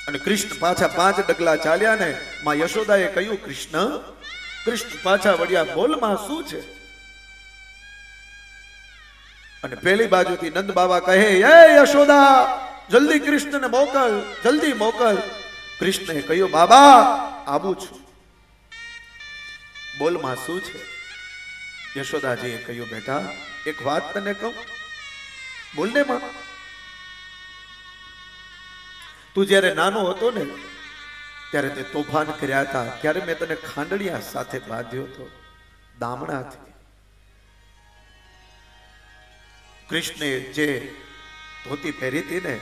અને કૃષ્ણ પાછા 5 ડગલા ચાલ્યા ને માં યશોદાએ કહ્યું, કૃષ્ણ કૃષ્ણ પાછા વળ્યા, બોલ માં શું છે? અને પેલી બાજુથી નંદ બાબા કહે, એ યશોદા જલ્દી કૃષ્ણને મોકલ, જલ્દી મોકલ. કૃષ્ણએ કહ્યું, બાબા આવું છું. બોલ માં શું છે? યશોદાજીએ કહ્યું, બેટા એક વાત તને કહું, બોલને માં. તું જ્યારે નાનો હતો ને ત્યારે તે તોફાન કર્યા હતા, ત્યારે મેં તને ખાંડડિયા સાથે બાંધ્યો હતો, દામણાથી. કૃષ્ણે જે ધોતી પહેરી હતી ને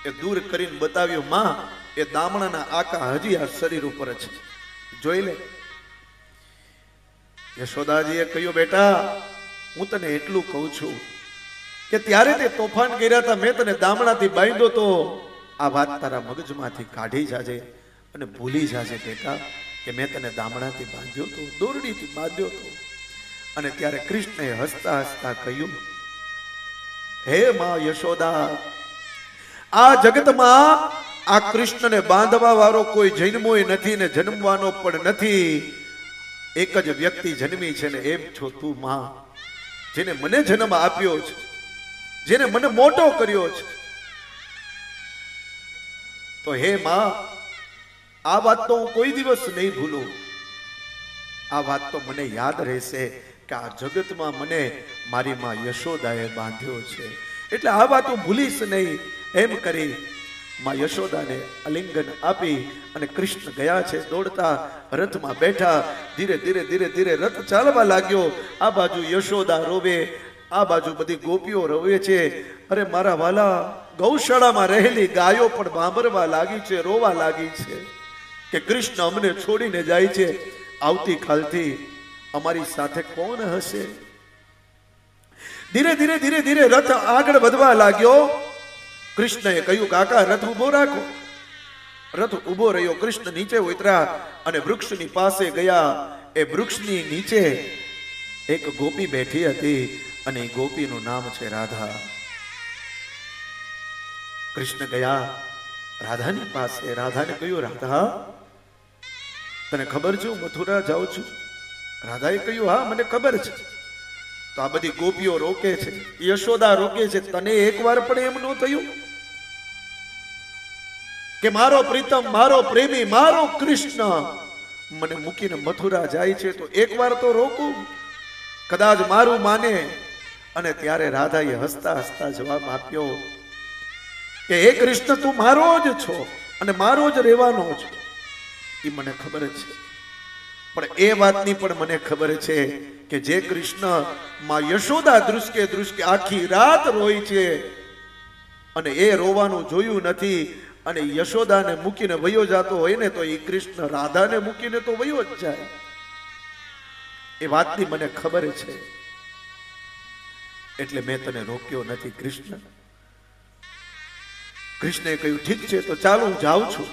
એ દૂર કરીને બતાવ્યું, માં એ દામણાના આકા હજી આ શરીર ઉપર છે, જોઈ લે. યશોદાજીએ કહ્યું, બેટા હું તને એટલું કહું છું કે ત્યારે તે તોફાન કર્યા હતા, મેં તને દામણાથી બાંધ્યો તો આ વાત તારા મગજમાંથી કાઢી જાજે અને ભૂલી જાજે બેટા કે મેં તને દામણાથી બાંધ્યો તો, દોરડીથી બાંધ્યો તો. અને ત્યારે કૃષ્ણએ હસતા હસતા કહ્યું, હે માં યશોદા, આ જગતમાં આ કૃષ્ણને બાંધવા વાળો કોઈ જન્મોય નથી ને જન્મવાનો પણ નથી. એક જ વ્યક્તિ જન્મી છે ને એમ છો તું માં, જેને મને જન્મ આપ્યો છે, જેને મને મોટો કર્યો છે. તો હે માં, આ વાત તો હું કોઈ દિવસ નહીં ભૂલું. આ વાત તો મને યાદ રહેશે કે આ જગતમાં મને મારી માં યશોદાએ બાંધ્યો છે, એટલે આ વાત હું ભૂલીશ નહીં. એમ કરી માં યશોદાને આલિંગન આપી અને કૃષ્ણ ગયા છે દોડતા, રથમાં બેઠા. ધીરે ધીરે ધીરે ધીરે રથ ચાલવા લાગ્યો. આ બાજુ યશોદા રોવે, આ બાજુ બધી ગોપીઓ રોવે છે. અરે મારા વાલા, ગૌશાળામાં રહેલી ગાયો પણ બાંભરવા લાગી છે, રોવા લાગી છે કે કૃષ્ણ અમને છોડીને જાય છે, આવતીકાલથી અમારી સાથે કોણ હશે? ધીરે ધીરે ધીરે ધીરે રથ આગળ વધવા લાગ્યો. કૃષ્ણએ કહ્યું, કાકા રથ ઉભો રાખો. રથ ઉભો રહ્યો. કૃષ્ણ નીચે ઉતર્યા અને વૃક્ષની પાસે ગયા. એ વૃક્ષની નીચે એક ગોપી બેઠી હતી અને એ ગોપીનું નામ છે રાધા. કૃષ્ણ ગયા રાધાની પાસે. રાધાને કહ્યું, રાધા તને ખબર છે હું મથુરા જાઉં છું? રાધાએ કહ્યું, હા મને ખબર છે. તો આ બધી ગોપીઓ રોકે છે, યશોદા રોકે છે. તને એકવાર પણ એમ ન થયું કે મારો પ્રીતમ, મારો પ્રેમી, મારો કૃષ્ણ મને મૂકીને મથુરા જાય છે, તો એકવાર તો રોકું, કદાચ મારું માને. અને ત્યારે રાધાએ હસતા હસતા જવાબ આપ્યો કે હે કૃષ્ણ, તું મારો જ છો અને મારો જ રહેવાનો છો. એ મને ખબર છે, પણ એ વાતની પણ મને ખબર છે કે જે કૃષ્ણ માં યશોદા ધ્રુસકે ધ્રુસકે આખી રાત રોઈ છે અને એ રોવાનું જોયું નથી, અને યશોદાને મૂકીને વયો જતો હોય ને તો એ કૃષ્ણ રાધાને મૂકીને તો વયો જ જાય. એ વાતની મને ખબર છે, એટલે મેં તને રોક્યો નથી કૃષ્ણ. કૃષ્ણે કહ્યું, ઠીક છે તો ચાલો હું જાઉં છું.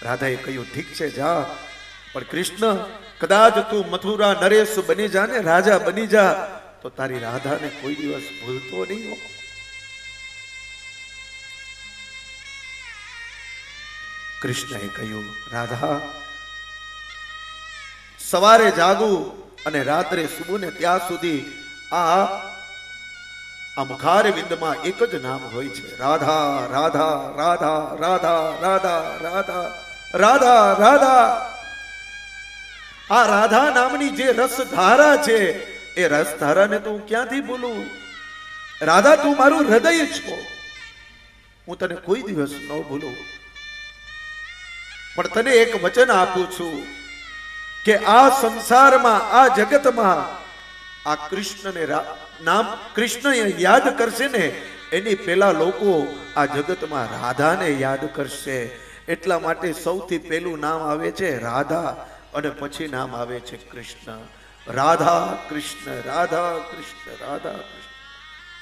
રાધાએ કહ્યું, ઠીક છે જા, પણ કૃષ્ણ કદાચ તું મથુરા નરેશ બની જા ને, રાજા બની જા, તો તારી રાધાને કોઈ દિવસ ભૂલતો નહીં હો. કૃષ્ણએ કહ્યું, રાધા સવારે જાગું અને રાત્રે સૂવું ને ત્યાં સુધી આ મુખાર વિંદમાં એક જ નામ હોય છે, રાધા રાધા રાધા રાધા રાધા રાધા રાધા રાધા. આ રાધા નામની જે રસધારા છે એ રસધારાને તો હું ક્યાંથી ભૂલું? રાધા તું મારું હૃદય છો, હું તને કોઈ દિવસ ન ભૂલું. પણ તને એક વચન આપું છું કે આ સંસારમાં, આ જગતમાં આ કૃષ્ણને નામ કૃષ્ણને યાદ કરશે ને એની પહેલા લોકો આ જગતમાં રાધાને યાદ કરશે. એટલા માટે સૌથી પહેલું નામ આવે છે રાધા અને પછી નામ આવે છે કૃષ્ણ. રાધા કૃષ્ણ, રાધા કૃષ્ણ, રાધા કૃષ્ણ.